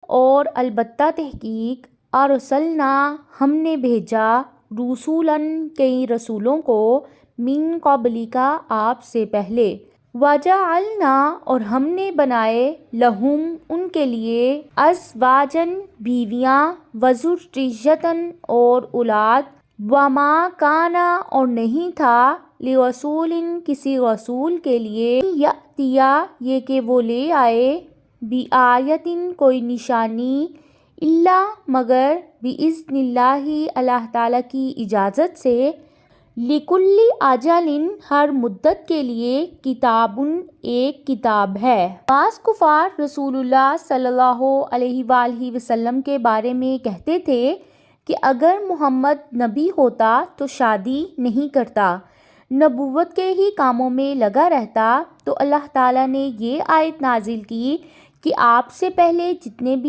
اور البتہ تحقیق ارسلنا ہم نے بھیجا رسولاً کئی رسولوں کو من قبلک آپ سے پہلے وجعلنا اور ہم نے بنائے لہم ان کے لیے ازواجاً بیویاں وذریۃ اور اولاد وما کانا اور نہیں تھا لرسول کسی رسول کے لیے یأتیا یہ کہ وہ لے آئے بآیۃ کوئی نشانی الا مگر بإذن اللہ اللہ تعالیٰ کی اجازت سے لکل اجل ہر مدت کے لیے کتاب ایک کتاب ہے۔ بعض کفار رسول اللہ صلی اللہ علیہ وآلہ وسلم کے بارے میں کہتے تھے کہ اگر محمد نبی ہوتا تو شادی نہیں کرتا، نبوت کے ہی کاموں میں لگا رہتا، تو اللہ تعالیٰ نے یہ آیت نازل کی کہ آپ سے پہلے جتنے بھی